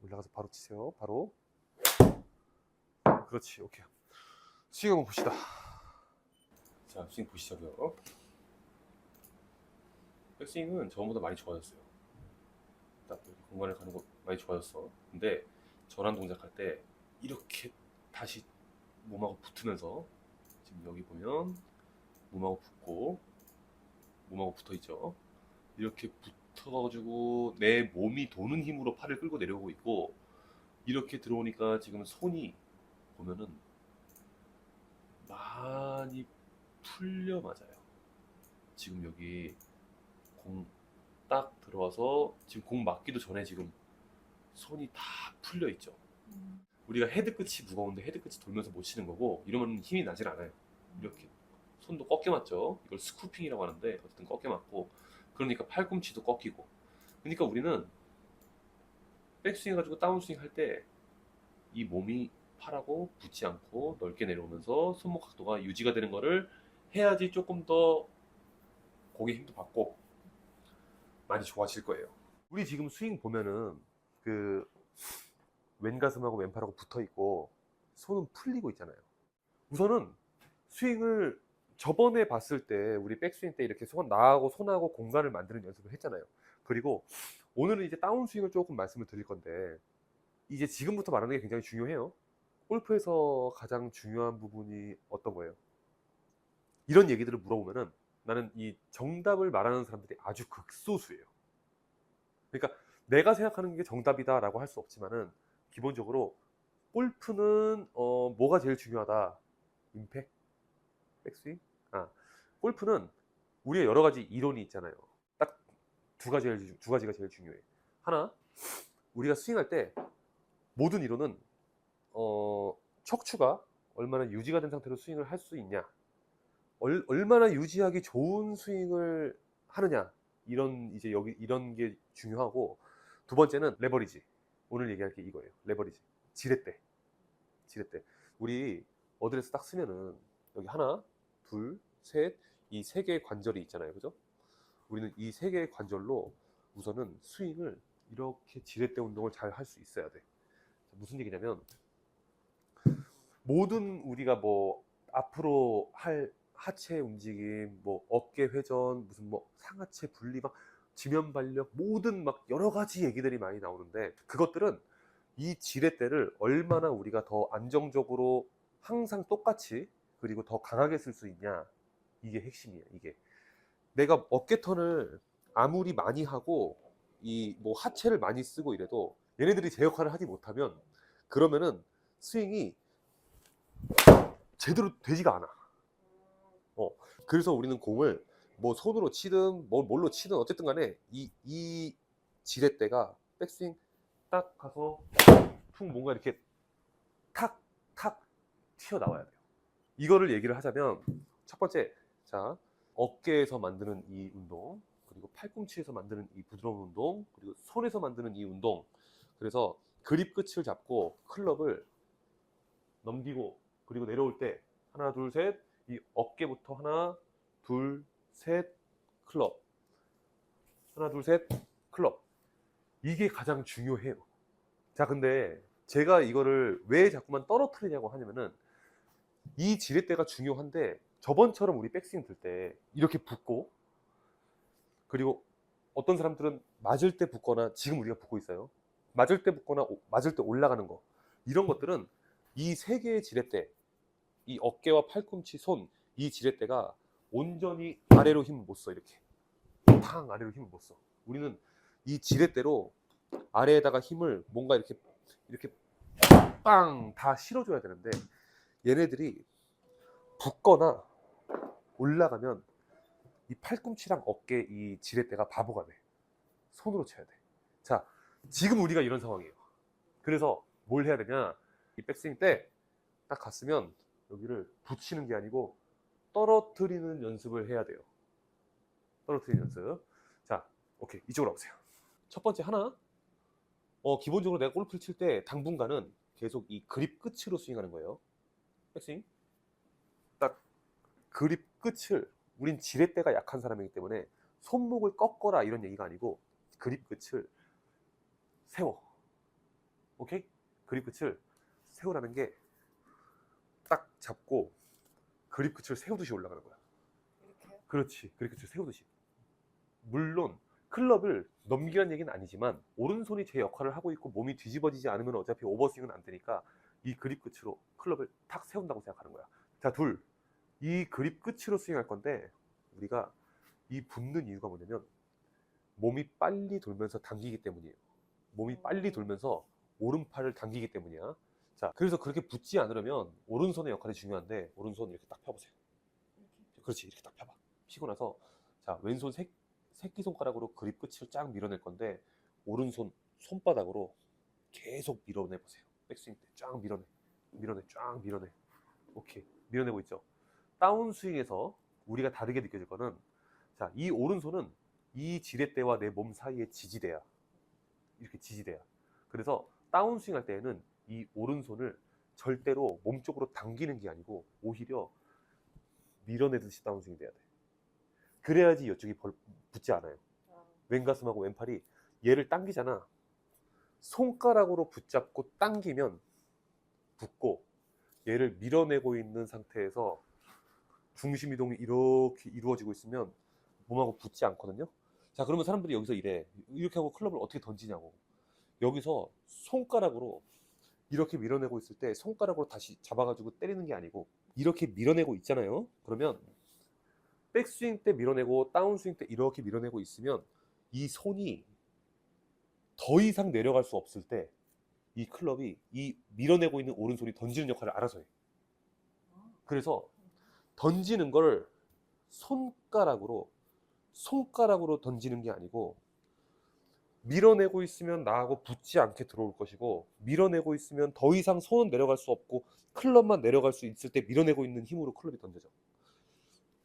올라가서 바로 치세요. 바로. 그렇지. 오케이. 스윙 한번 봅시다. 자, 스윙 보시자고요. 백스윙은 저번보다 많이 좋아졌어요. 딱 여기 공간을 가는 거 많이 좋아졌어. 근데 전환 동작할 때 이렇게 다시 몸하고 붙으면서, 지금 여기 보면 몸하고 붙고 몸하고 붙어 있죠. 이렇게 붙어가지고 내 몸이 도는 힘으로 팔을 끌고 내려오고 있고, 이렇게 들어오니까 지금 손이 보면은 많이 풀려 맞아요. 지금 여기 공 딱 들어와서 지금 공 맞기도 전에 지금 손이 다 풀려 있죠. 우리가 헤드 끝이 무거운데 헤드 끝이 돌면서 못 치는 거고, 이러면 힘이 나질 않아요. 이렇게 손도 꺾여 맞죠. 이걸 스쿠핑이라고 하는데 어쨌든 꺾여 맞고, 그러니까 팔꿈치도 꺾이고. 그러니까 우리는 백스윙 해가지고 다운스윙 할 때 이 몸이 팔하고 붙지 않고 넓게 내려오면서 손목 각도가 유지가 되는 거를 해야지 조금 더 공에 힘도 받고 많이 좋아질 거예요. 우리 지금 스윙 보면은 그 왼가슴하고 왼팔하고 붙어 있고 손은 풀리고 있잖아요. 우선은 스윙을 저번에 봤을 때 우리 백스윙 때 이렇게 나하고 손하고 공간을 만드는 연습을 했잖아요. 그리고 오늘은 이제 다운스윙을 조금 말씀을 드릴 건데, 이제 지금부터 말하는 게 굉장히 중요해요. 골프에서 가장 중요한 부분이 어떤 거예요? 이런 얘기들을 물어보면은 나는 이 정답을 말하는 사람들이 아주 극소수예요. 그러니까 내가 생각하는 게 정답이다라고 할 수 없지만은, 기본적으로 골프는 뭐가 제일 중요하다? 임팩? 백스윙? 골프는 우리의 여러 가지 이론이 있잖아요. 딱 두 가지가 제일 중요해. 하나, 우리가 스윙할 때 모든 이론은 척추가 얼마나 유지가 된 상태로 스윙을 할 수 있냐, 얼마나 유지하기 좋은 스윙을 하느냐, 이제 여기 이런 게 중요하고, 두 번째는 레버리지. 오늘 얘기할 게 이거예요. 레버리지. 지렛대. 우리 어드레스 딱 쓰면은 여기 하나, 둘, 셋, 이 세 개의 관절이 있잖아요. 그죠? 우리는 이 세 개의 관절로 우선은 스윙을 이렇게 지렛대 운동을 잘 할 수 있어야 돼. 무슨 얘기냐면, 모든 우리가 뭐 앞으로 할 하체 움직임, 뭐 어깨 회전, 무슨 뭐 상하체 분리, 막 지면 발력, 모든 막 여러 가지 얘기들이 많이 나오는데, 그것들은 이 지렛대를 얼마나 우리가 더 안정적으로 항상 똑같이 그리고 더 강하게 쓸 수 있냐, 이게 핵심이에요. 이게 내가 어깨턴을 아무리 많이 하고 이 뭐 하체를 많이 쓰고 이래도 얘네들이 제 역할을 하지 못하면, 그러면은 스윙이 제대로 되지가 않아. 그래서 우리는 공을 뭐 손으로 치든 뭘로 치든 어쨌든 간에 이 지렛대가 백스윙 딱 가서 툭 뭔가 이렇게 탁탁 튀어나와야 돼요. 이거를 얘기를 하자면, 첫 번째, 자, 어깨에서 만드는 이 운동, 그리고 팔꿈치에서 만드는 이 부드러운 운동, 그리고 손에서 만드는 이 운동. 그래서 그립 끝을 잡고 클럽을 넘기고 그리고 내려올 때 하나 둘 셋, 이 어깨부터 하나 둘 셋 클럽, 하나 둘 셋 클럽, 이게 가장 중요해요. 자, 근데 제가 이거를 왜 자꾸만 떨어뜨리냐고 하냐면은, 이 지렛대가 중요한데 저번처럼 우리 백스윙 들 때 이렇게 붙고, 그리고 어떤 사람들은 맞을 때 붙거나, 지금 우리가 붙고 있어요. 맞을 때 붙거나 맞을 때 올라가는 거, 이런 것들은 이 세 개의 지렛대, 이 어깨와 팔꿈치, 손, 이 지렛대가 온전히 아래로 힘을 못 써. 이렇게 탕 아래로 힘을 못 써. 우리는 이 지렛대로 아래에다가 힘을 뭔가 이렇게 빵 다 실어줘야 되는데, 얘네들이 붙거나 올라가면 이 팔꿈치랑 어깨 이 지렛대가 바보가 돼. 손으로 쳐야 돼. 자, 지금 우리가 이런 상황이에요. 그래서 뭘 해야 되냐, 이 백스윙 때 딱 갔으면 여기를 붙이는 게 아니고 떨어뜨리는 연습을 해야 돼요. 떨어뜨리는 연습. 자, 오케이, 이쪽으로 와보세요. 첫 번째 하나, 기본적으로 내가 골프를 칠 때 당분간은 계속 이 그립 끝으로 스윙하는 거예요. 백스윙 딱 그립 끝을, 우린 지렛대가 약한 사람이기 때문에 손목을 꺾어라 이런 얘기가 아니고, 그립 끝을 세워. 오케이? 그립 끝을 세우라는 게 딱 잡고 그립 끝을 세우듯이 올라가는 거야. 이렇게요? 그렇지. 그립 끝을 세우듯이. 물론 클럽을 넘기라는 얘기는 아니지만 오른손이 제 역할을 하고 있고 몸이 뒤집어지지 않으면 어차피 오버스윙은 안 되니까 이 그립 끝으로 클럽을 탁 세운다고 생각하는 거야. 자, 둘. 이 그립 끝으로 스윙할 건데 우리가 이 붙는 이유가 뭐냐면 몸이 빨리 돌면서 당기기 때문이에요. 몸이 빨리 돌면서 오른팔을 당기기 때문이야. 자, 그래서 그렇게 붙지 않으려면 오른손의 역할이 중요한데 오른손 이렇게 딱 펴보세요. 이렇게. 그렇지, 이렇게 딱 펴봐. 피고 나서 자, 왼손 새끼손가락으로 그립 끝을 쫙 밀어낼 건데 오른손 손바닥으로 계속 밀어내 보세요. 백스윙 때 쫙 밀어내, 쫙 밀어내. 오케이, 밀어내고 있죠. 다운스윙에서 우리가 다르게 느껴질 거는 자, 이 오른손은 이 지렛대와 내 몸 사이의 지지대야. 이렇게 지지대야. 그래서 다운스윙 할 때에는 이 오른손을 절대로 몸 쪽으로 당기는 게 아니고 오히려 밀어내듯이 다운스윙 돼야 돼. 그래야지 이쪽이 붙지 않아요. 왼가슴하고 왼팔이 얘를 당기잖아. 손가락으로 붙잡고 당기면 붙고 얘를 밀어내고 있는 상태에서 중심 이동이 이렇게 이루어지고 있으면 몸하고 붙지 않거든요. 자, 그러면 사람들이 여기서 이래. 이렇게 하고 클럽을 어떻게 던지냐고. 여기서 손가락으로 이렇게 밀어내고 있을 때 손가락으로 다시 잡아가지고 때리는 게 아니고 이렇게 밀어내고 있잖아요. 그러면 백스윙 때 밀어내고 다운스윙 때 이렇게 밀어내고 있으면 이 손이 더 이상 내려갈 수 없을 때 이 클럽이 이 밀어내고 있는 오른손이 던지는 역할을 알아서 해. 그래서 던지는 걸 손가락으로 던지는 게 아니고 밀어내고 있으면 나하고 붙지 않게 들어올 것이고 밀어내고 있으면 더 이상 손은 내려갈 수 없고 클럽만 내려갈 수 있을 때 밀어내고 있는 힘으로 클럽이 던져져.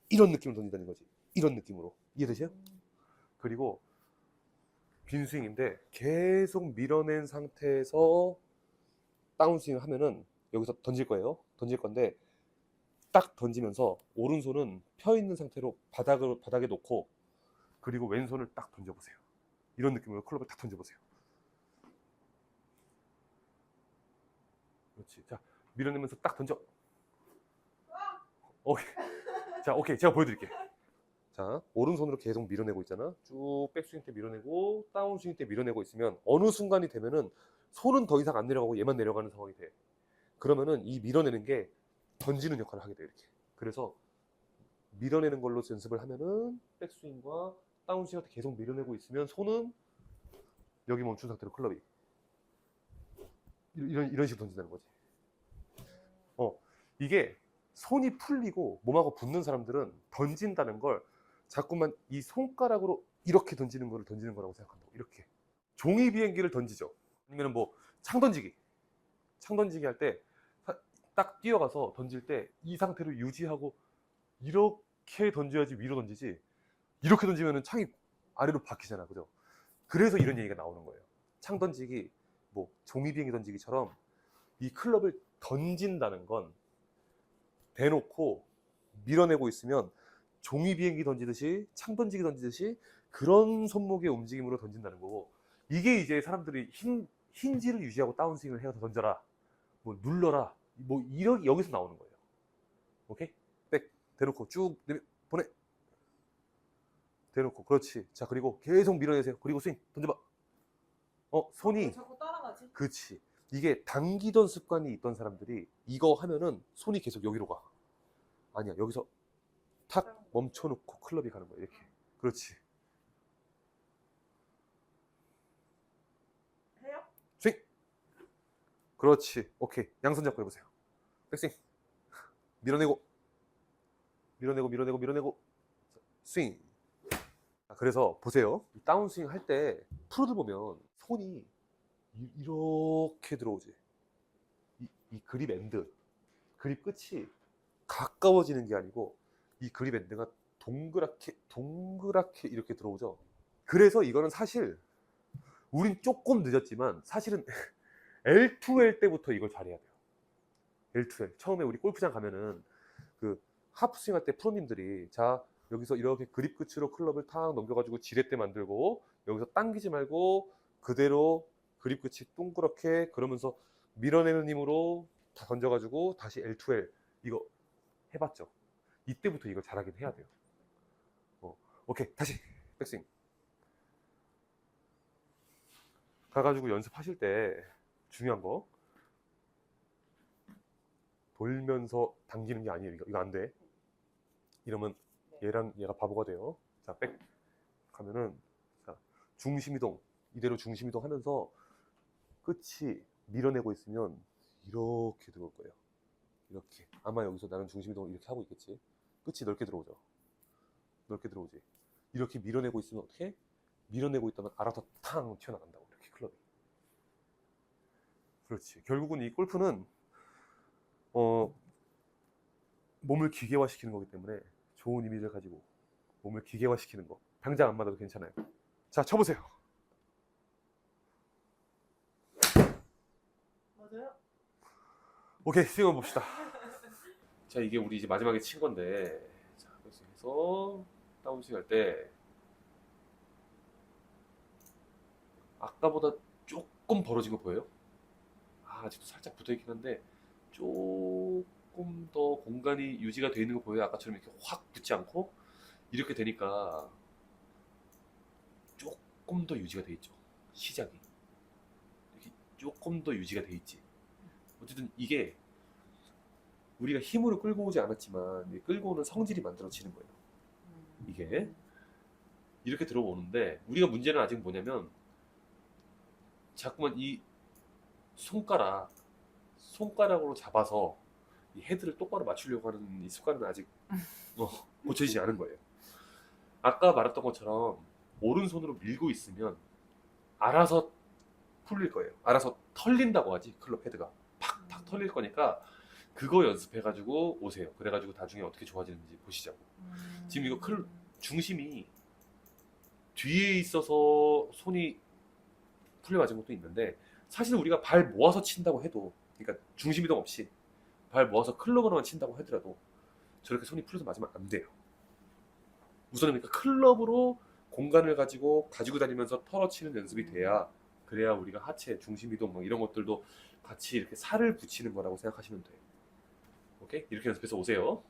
이런 느낌으로 던진다는 거지. 이런 느낌으로. 이해되세요? 그리고 빈스윙인데 계속 밀어낸 상태에서 다운스윙 하면은 여기서 던질 거예요. 던질 건데 딱 던지면서 오른손은 펴 있는 상태로 바닥에 놓고 그리고 왼손을 딱 던져보세요. 이런 느낌으로 클럽을 딱 던져보세요. 그렇지. 자, 밀어내면서 딱 던져. 오케이. 자, 오케이. 제가 보여드릴게요. 자, 오른손으로 계속 밀어내고 있잖아. 쭉 백스윙 때 밀어내고 다운스윙 때 밀어내고 있으면 어느 순간이 되면은 손은 더 이상 안 내려가고 얘만 내려가는 상황이 돼. 그러면은 이 밀어내는 게 던지는 역할을 하게 돼. 이렇게. 그래서 밀어내는 걸로 연습을 하면은 백스윙과 다운스윙 할 때 계속 밀어내고 있으면 손은 여기 멈춘 상태로 클럽이 이런 식으로 던진다는 거지. 이게 손이 풀리고 몸하고 붙는 사람들은 던진다는 걸 자꾸만 이 손가락으로 이렇게 던지는 거를 던지는 거라고 생각한다고. 이렇게 종이 비행기를 던지죠. 아니면 뭐 창 던지기 할 때 딱 뛰어가서 던질 때 이 상태로 유지하고 이렇게 던져야지 위로 던지지. 이렇게 던지면은 창이 아래로 박히잖아, 그죠? 그래서 이런 얘기가 나오는 거예요. 창 던지기, 뭐 종이 비행기 던지기처럼 이 클럽을 던진다는 건 대놓고 밀어내고 있으면 종이 비행기 던지듯이 창 던지기 던지듯이 그런 손목의 움직임으로 던진다는 거고, 이게 이제 사람들이 힌지를 유지하고 다운스윙을 해서 던져라, 뭐 눌러라, 뭐 이런 여기서 나오는 거예요. 오케이? 백 대놓고 쭉 보내. 대놓고. 그렇지. 자, 그리고 계속 밀어내세요. 그리고 스윙 던져봐. 손이 자꾸 따라가지? 그렇지. 이게 당기던 습관이 있던 사람들이 이거 하면은 손이 계속 여기로 가. 아니야, 여기서 탁 멈춰놓고 클럽이 가는 거야. 이렇게. 그렇지. 해요? 스윙. 그렇지. 오케이. 양손 잡고 해보세요. 백스윙. 밀어내고 스윙. 그래서 보세요. 다운스윙 할 때 프로들 보면 손이 이렇게 들어오지. 이 그립 엔드, 그립 끝이 가까워지는 게 아니고 이 그립 엔드가 동그랗게 이렇게 들어오죠. 그래서 이거는 사실 우린 조금 늦었지만 사실은 L2L 때부터 이걸 잘해야 돼요. L2L. 처음에 우리 골프장 가면은 그 하프스윙 할 때 프로님들이 자, 여기서 이렇게 그립 끝으로 클럽을 탁 넘겨가지고 지렛대 만들고 여기서 당기지 말고 그대로 그립 끝이 동그랗게 그러면서 밀어내는 힘으로 다 던져가지고 다시 L2L 이거 해봤죠. 이때부터 이걸 잘하긴 해야 돼요. 오케이 다시 백스윙 가가지고 연습하실 때 중요한 거 돌면서 당기는 게 아니에요. 이거 안 돼. 이러면 얘랑 얘가 바보가 돼요. 자, 백 하면은 자, 중심 이동 이대로 중심 이동 하면서 끝이 밀어내고 있으면 이렇게 들어올 거예요. 이렇게 아마 여기서 나는 중심 이동을 이렇게 하고 있겠지. 끝이 넓게 들어오죠. 넓게 들어오지. 이렇게 밀어내고 있으면 어떻게? 밀어내고 있다면 알아서 탕 튀어나간다고 이렇게 클럽이. 그렇지. 결국은 이 골프는 몸을 기계화시키는 거기 때문에 좋은 이미지를 가지고 몸을 기계화시키는 거. 당장 안 맞아도 괜찮아요. 자, 쳐보세요. 맞아요? 오케이, 스윙 한번 봅시다. 자, 이게 우리 이제 마지막에 친 건데, 자, 그래서 해서 다운스윙 할 때 아까보다 조금 벌어진 거 보여요? 아직도 살짝 붙어있긴 한데 조금 더 공간이 유지가 되어 있는 거 보여요? 아까처럼 이렇게 확 붙지 않고 이렇게 되니까 조금 더 유지가 돼 있죠. 시작이 이렇게 조금 더 유지가 돼 있지. 어쨌든 이게 우리가 힘으로 끌고 오지 않았지만 끌고 오는 성질이 만들어지는 거예요. 이게 이렇게 들어오는데 우리가 문제는 아직 뭐냐면 자꾸만 이 손가락으로 잡아서 이 헤드를 똑바로 맞추려고 하는 이 습관은 아직 고쳐지지 않은 거예요. 아까 말했던 것처럼 오른손으로 밀고 있으면 알아서 풀릴 거예요. 알아서 털린다고 하지. 클럽 헤드가 팍팍 털릴 거니까 그거 연습해가지고 오세요. 그래가지고 나중에 어떻게 좋아지는지 보시자고. 지금 이거 중심이 뒤에 있어서 손이 풀려맞은 것도 있는데 사실 우리가 발 모아서 친다고 해도 그러니까 중심 이동 없이 발 모아서 클럽으로만 친다고 하더라도 저렇게 손이 풀려서 맞으면 안 돼요. 우선은 그러니까 클럽으로 공간을 가지고 다니면서 털어치는 연습이 돼야 그래야 우리가 하체, 중심 이동 뭐 이런 것들도 같이 이렇게 살을 붙이는 거라고 생각하시면 돼요. 오케이? 이렇게 연습해서 오세요.